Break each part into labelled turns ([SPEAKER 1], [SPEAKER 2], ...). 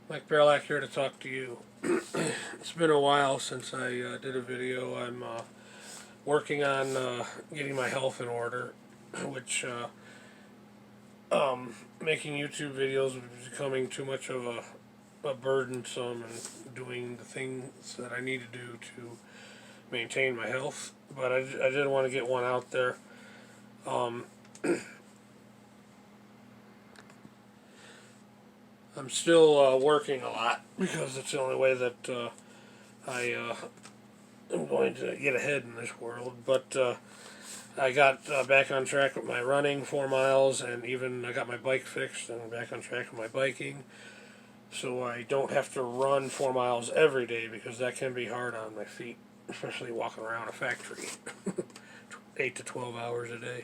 [SPEAKER 1] Mike Barlack here to talk to you. It's been a while since I did a video. I'm working on getting my health in order, which making YouTube videos is becoming too much of a burdensome and doing the things that I need to do to maintain my health. But I did want to get one out there. Um, I'm still working a lot because it's the only way that I am going to get ahead in this world. But I got back on track with my running 4 miles, and even I got my bike fixed and back on track with my biking. So I don't have to run 4 miles every day because that can be hard on my feet, especially walking around a factory 8 to 12 hours a day.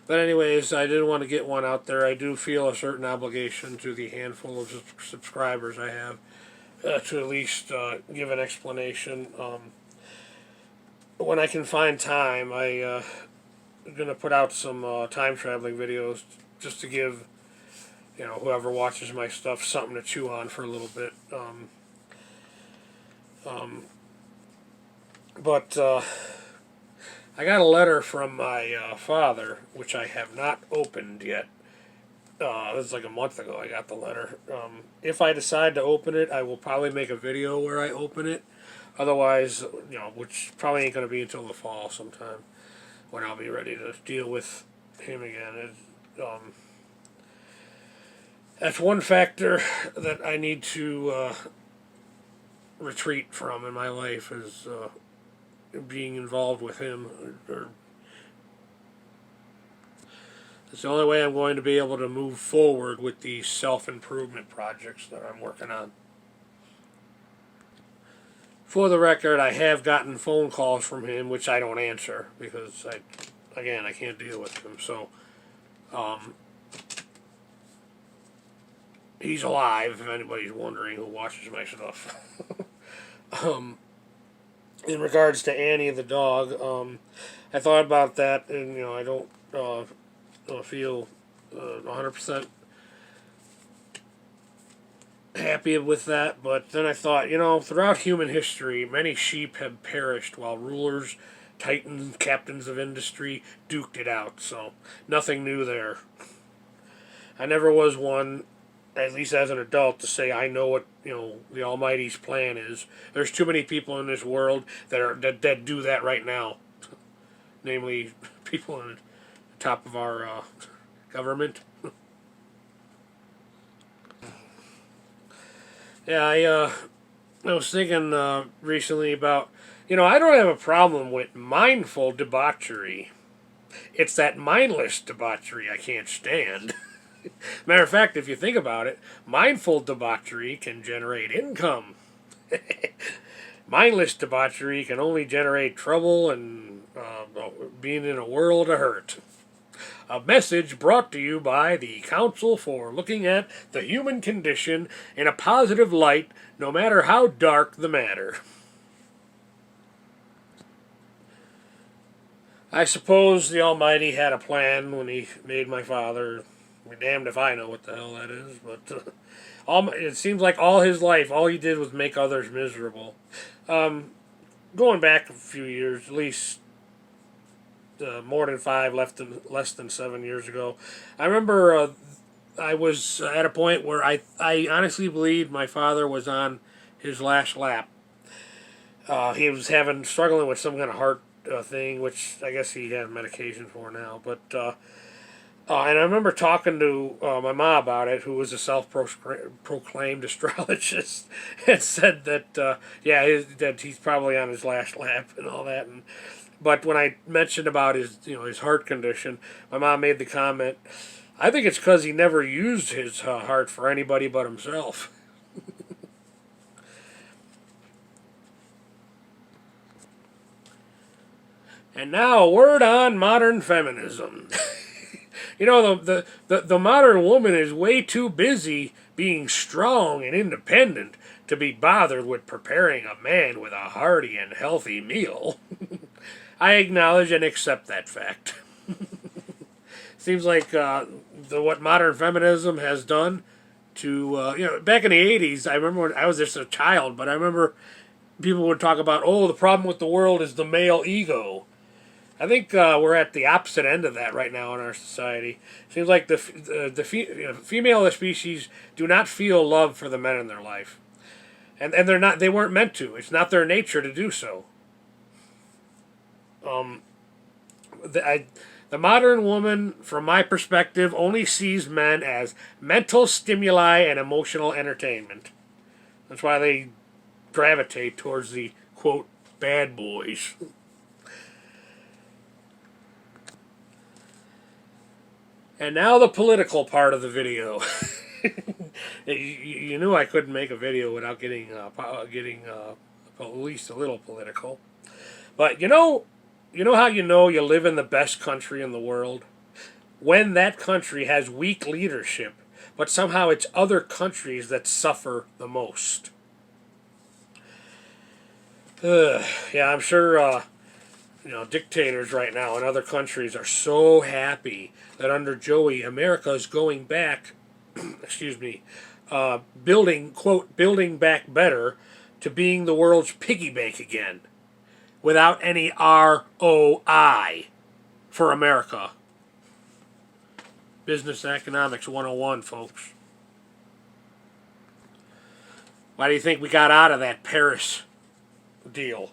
[SPEAKER 1] But anyways, I did want to get one out there. I do feel a certain obligation to the handful of subscribers I have to at least give an explanation. When I can find time, I'm going to put out some time traveling videos just to give whoever watches my stuff something to chew on for a little bit. But I got a letter from my father, which I have not opened yet. It was like a month ago I got the letter. If I decide to open it, I will probably make a video where I open it. Otherwise, which probably ain't going to be until the fall sometime when I'll be ready to deal with him again. That's one factor that I need to retreat from in my life is being involved with him. It's the only way I'm going to be able to move forward with these self-improvement projects that I'm working on. For the record, I have gotten phone calls from him, which I don't answer because I can't deal with him. So, he's alive, if anybody's wondering who watches my stuff. In regards to Annie the dog, I thought about that, and I don't feel 100% happy with that. But then I thought, throughout human history, many sheep have perished while rulers, titans, captains of industry duked it out. So nothing new there. I never was one, at least as an adult, to say I know what the Almighty's plan is. There's too many people in this world that do that right now. Namely, people at the top of our government. Yeah, I was thinking recently about I don't have a problem with mindful debauchery. It's that mindless debauchery I can't stand. Matter of fact, if you think about it, mindful debauchery can generate income. Mindless debauchery can only generate trouble and being in a world of hurt. A message brought to you by the Council for Looking at the Human Condition in a Positive Light, no matter how dark the matter. I suppose the Almighty had a plan when he made my father. I'm damned if I know what the hell that is, but it seems like all his life, all he did was make others miserable. Going back a few years, at least more than 5, less than 7 years ago, I remember I was at a point where I honestly believed my father was on his last lap. He was struggling with some kind of heart thing, which I guess he has medication for now, but. And I remember talking to my mom about it, who was a self-proclaimed astrologist, and said that, that he's probably on his last lap and all that. But when I mentioned about his heart condition, my mom made the comment, I think it's because he never used his heart for anybody but himself. And now a word on modern feminism. The modern woman is way too busy being strong and independent to be bothered with preparing a man with a hearty and healthy meal. I acknowledge and accept that fact. seems like what modern feminism has done to back in the 80s. I remember when I was just a child, but I remember people would talk about, oh, the problem with the world is the male ego. I think we're at the opposite end of that right now in our society. Seems like the female of the species do not feel love for the men in their life, and they're not. They weren't meant to. It's not their nature to do so. The modern woman, from my perspective, only sees men as mental stimuli and emotional entertainment. That's why they gravitate towards the quote bad boys. And now the political part of the video. You knew I couldn't make a video without getting at least a little political. But you know how you live in the best country in the world? When that country has weak leadership, but somehow it's other countries that suffer the most. Yeah, I'm sure dictators right now in other countries are so happy that under Joey, America is going back, excuse me, building back better to being the world's piggy bank again, without any ROI for America. Business and Economics 101, folks. Why do you think we got out of that Paris deal?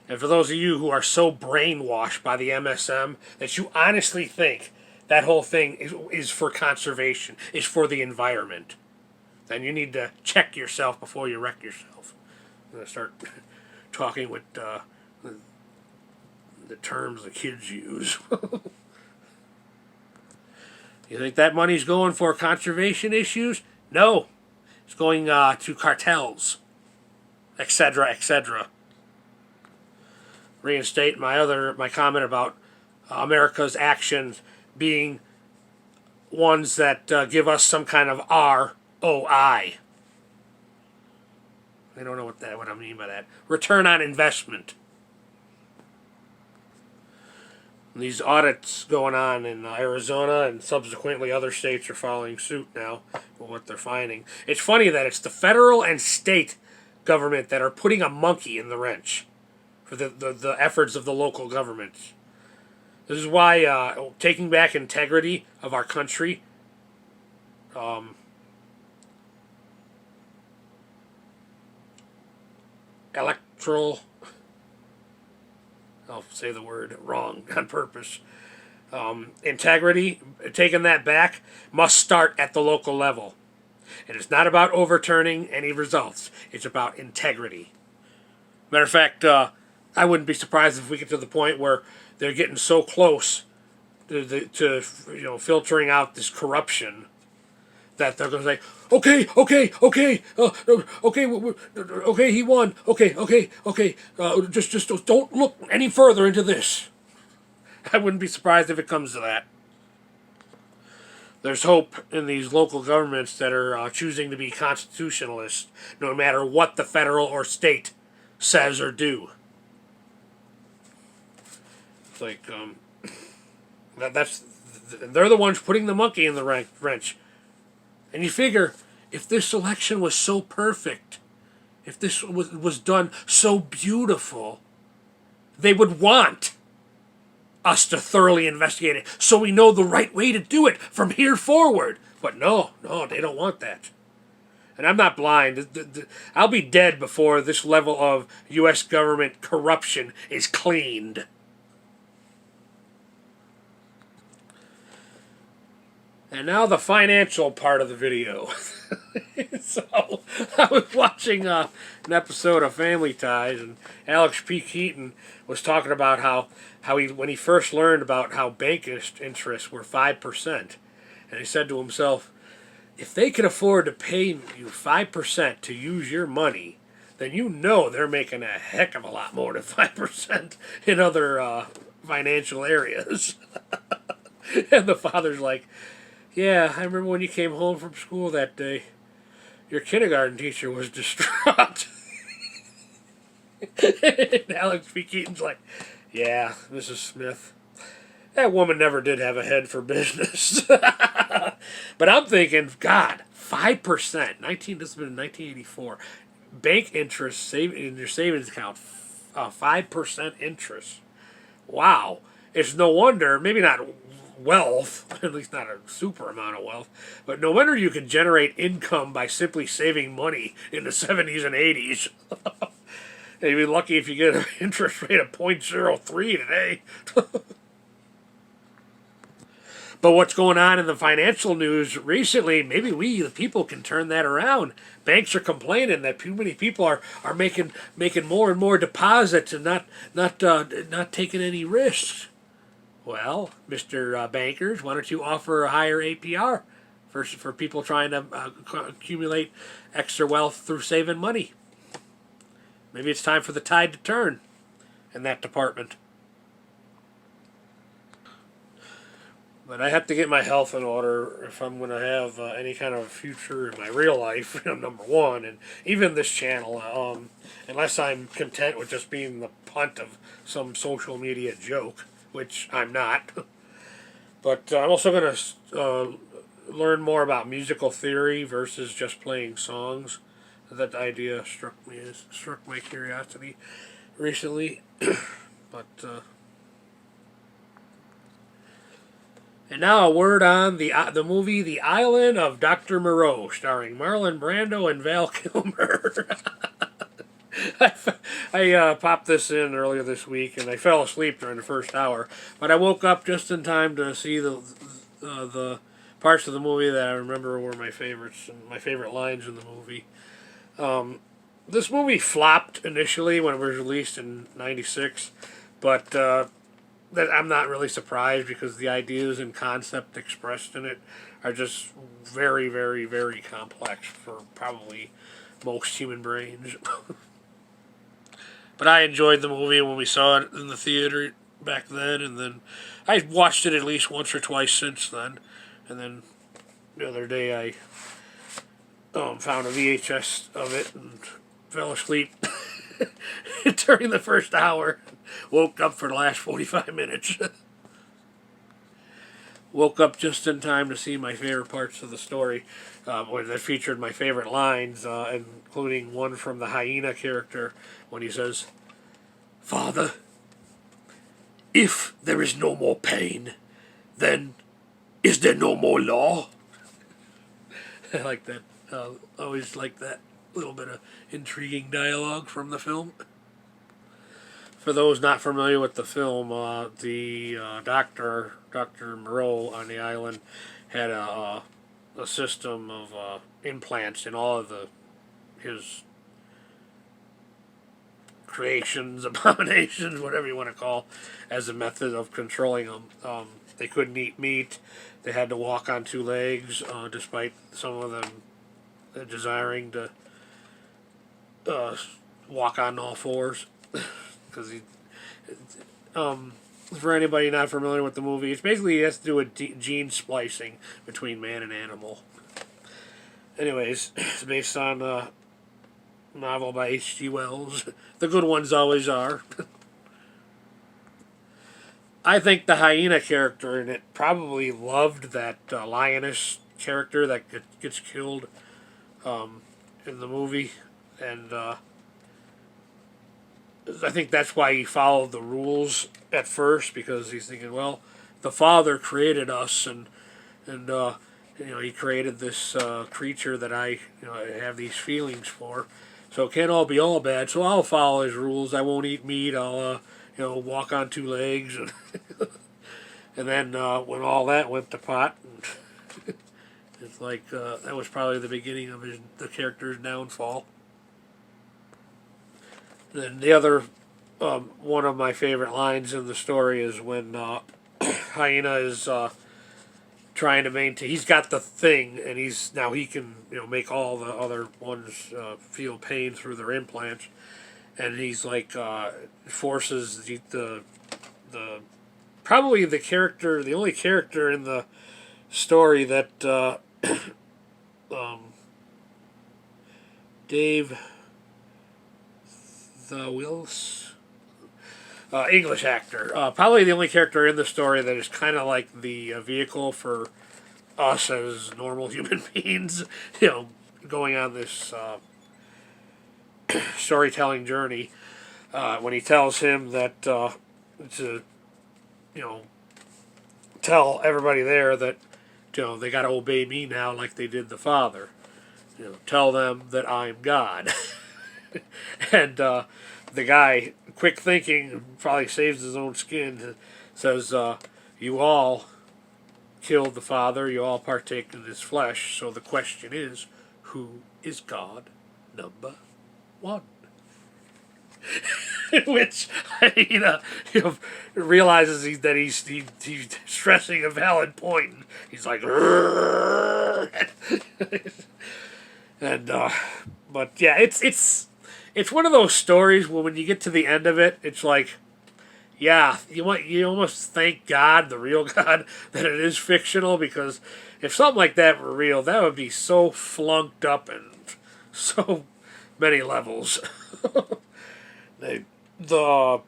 [SPEAKER 1] And for those of you who are so brainwashed by the MSM that you honestly think that whole thing is for conservation, is for the environment, then you need to check yourself before you wreck yourself. I'm going to start talking with the terms the kids use. You think that money's going for conservation issues? No. It's going to cartels, etc., etc. Reinstate my comment about America's actions being ones that give us some kind of ROI. I don't know what I mean by that. Return on investment. These audits going on in Arizona and subsequently other states are following suit now with what they're finding. It's funny that it's the federal and state government that are putting a monkey in the wrench for the efforts of the local governments. This is why taking back integrity of our country, electoral, I'll say the word wrong on purpose, integrity, taking that back, must start at the local level. And it's not about overturning any results. It's about integrity. Matter of fact, I wouldn't be surprised if we get to the point where they're getting so close to filtering out this corruption that they're going to say, okay, he won, okay, just don't look any further into this. I wouldn't be surprised if it comes to that. There's hope in these local governments that are choosing to be constitutionalists, no matter what the federal or state says or do. It's like they're the ones putting the monkey in the wrench. And you figure, if this election was so perfect, if this was done so beautiful, they would want us to thoroughly investigate it so we know the right way to do it from here forward. But no, they don't want that. And I'm not blind. I'll be dead before this level of U.S. government corruption is cleaned. And now the financial part of the video. So, I was watching an episode of Family Ties, and Alex P. Keaton was talking about how when he first learned about how bank interests were 5%, and he said to himself, if they can afford to pay you 5% to use your money, then you know they're making a heck of a lot more than 5% in other financial areas. And the father's like, yeah, I remember when you came home from school that day, your kindergarten teacher was distraught. And Alex P. Keaton's like, Yeah, Mrs. Smith. That woman never did have a head for business. But I'm thinking, God, 5%. 19. This has been in 1984. Bank interest save in your savings account. 5% interest. Wow. It's no wonder. Maybe not wealth, at least not a super amount of wealth, but no wonder you can generate income by simply saving money in the 70s and 80s. You'd be lucky if you get an interest rate of 0.03 today. But what's going on in the financial news recently, maybe we, the people, can turn that around. Banks are complaining that too many people are making more and more deposits and not taking any risks. Well, Mr. Bankers, why don't you offer a higher APR for people trying to accumulate extra wealth through saving money? Maybe it's time for the tide to turn in that department. But I have to get my health in order if I'm going to have any kind of future in my real life, number one, and even this channel, unless I'm content with just being the punt of some social media joke, which I'm not. But I'm also going to learn more about musical theory versus just playing songs. That idea struck my curiosity recently. But and now a word on the movie The Island of Dr. Moreau, starring Marlon Brando and Val Kilmer. I popped this in earlier this week, and I fell asleep during the first hour. But I woke up just in time to see the parts of the movie that I remember were my favorites and my favorite lines in the movie. This movie flopped initially when it was released in '96, but that I'm not really surprised because the ideas and concept expressed in it are just very, very, very complex for probably most human brains. But I enjoyed the movie when we saw it in the theater back then, and then I watched it at least once or twice since then. And then the other day I found a VHS of it and fell asleep during the first hour. Woke up for the last 45 minutes. Woke up just in time to see my favorite parts of the story, that featured my favorite lines, including one from the hyena character when he says, "Father, if there is no more pain, then is there no more law?" I like that. Always like that little bit of intriguing dialogue from the film. For those not familiar with the film, the Dr. Moreau on the island had a system of implants in all of his creations, abominations, whatever you want to call, as a method of controlling them. They couldn't eat meat. They had to walk on two legs, despite some of them desiring to walk on all fours. Because for anybody not familiar with the movie, it's basically it has to do with gene splicing between man and animal. Anyways, it's based on a novel by H.G. Wells. The good ones always are. I think the hyena character in it probably loved that lioness character that gets killed in the movie, and I think that's why he followed the rules at first, because he's thinking, well, the Father created us, and he created this creature that I have these feelings for, so it can't all be all bad. So I'll follow his rules. I won't eat meat. I'll walk on two legs, and and then when all that went to pot, and it's like that was probably the beginning of the character's downfall. Then the other one of my favorite lines in the story is when Hyena is trying to maintain. He's got the thing, and he can make all the other ones feel pain through their implants, and he's like forces the probably the only character in the story that Dave the Wills. English actor. Probably the only character in the story that is kind of like the vehicle for us as normal human beings, going on this storytelling journey. When he tells him that to, you know, tell everybody there that, they got to obey me now like they did the Father. Tell them that I'm God. And the guy, quick thinking, probably saves his own skin, says, you all killed the Father, you all partake in his flesh, so the question is, who is God number one? Which, realizes that he's stressing a valid point. He's like, and but yeah, it's one of those stories where when you get to the end of it, it's like, yeah, you almost thank God, the real God, that it is fictional, because if something like that were real, that would be so flunked up in so many levels. The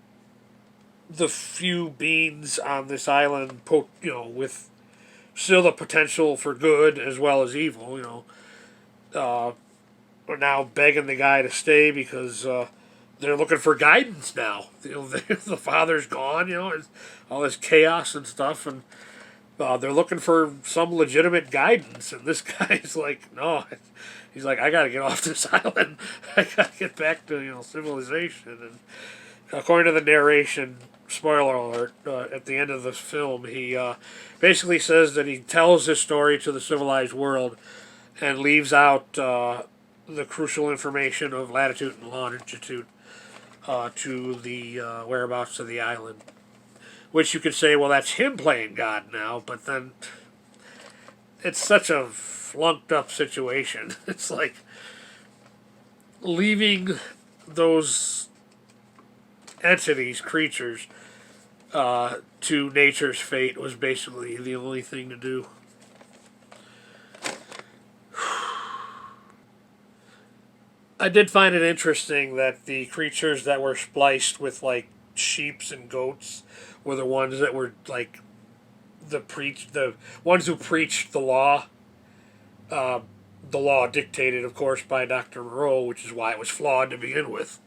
[SPEAKER 1] few beings on this island, with still the potential for good as well as evil, are now begging the guy to stay because they're looking for guidance now. The Father's gone, all this chaos and stuff, and they're looking for some legitimate guidance. And this guy's like, no, he's like, I gotta get off this island. I gotta get back to civilization. And according to the narration, spoiler alert, at the end of the film, he basically says that he tells his story to the civilized world and leaves out the crucial information of latitude and longitude to the whereabouts of the island. Which you could say, well, that's him playing God now, but then it's such a flunked up situation. It's like leaving those entities, creatures, to nature's fate was basically the only thing to do. I did find it interesting that the creatures that were spliced with like sheeps and goats were the ones that were like the ones who preached the law. The law dictated, of course, by Dr. Moreau, which is why it was flawed to begin with.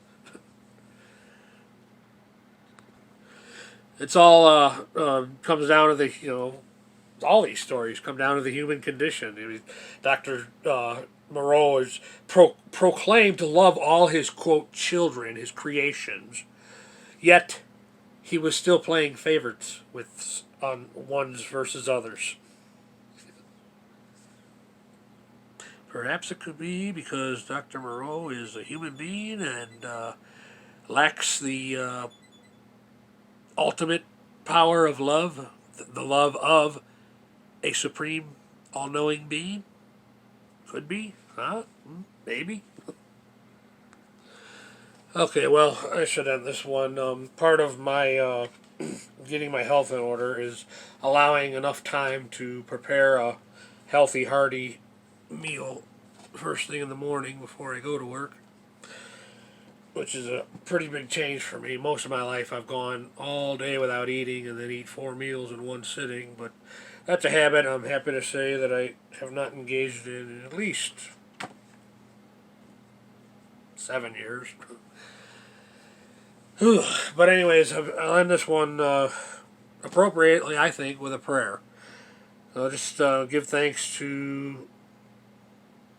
[SPEAKER 1] It's all comes down to the all these stories come down to the human condition. I mean, Dr. Moreau is proclaimed to love all his, quote, children, his creations, yet he was still playing favorites on ones versus others. Perhaps it could be because Dr. Moreau is a human being and lacks the ultimate power of love, the love of a supreme, all-knowing being. Could be, huh? Maybe. Okay, well, I should end this one. Part of my getting my health in order is allowing enough time to prepare a healthy, hearty meal first thing in the morning before I go to work, which is a pretty big change for me. Most of my life I've gone all day without eating and then eat 4 meals in one sitting, but that's a habit I'm happy to say that I have not engaged in at least 7 years. But anyways, I'll end this one appropriately, I think, with a prayer. I'll just give thanks to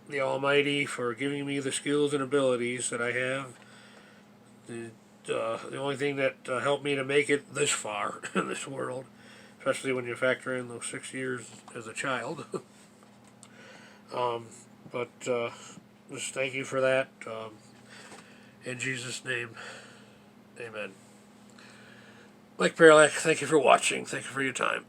[SPEAKER 1] the Almighty for giving me the skills and abilities that I have. The only thing that helped me to make it this far in this world, especially when you factor in those 6 years as a child. But just thank you for that. In Jesus' name, amen. Mike Paralak, thank you for watching. Thank you for your time.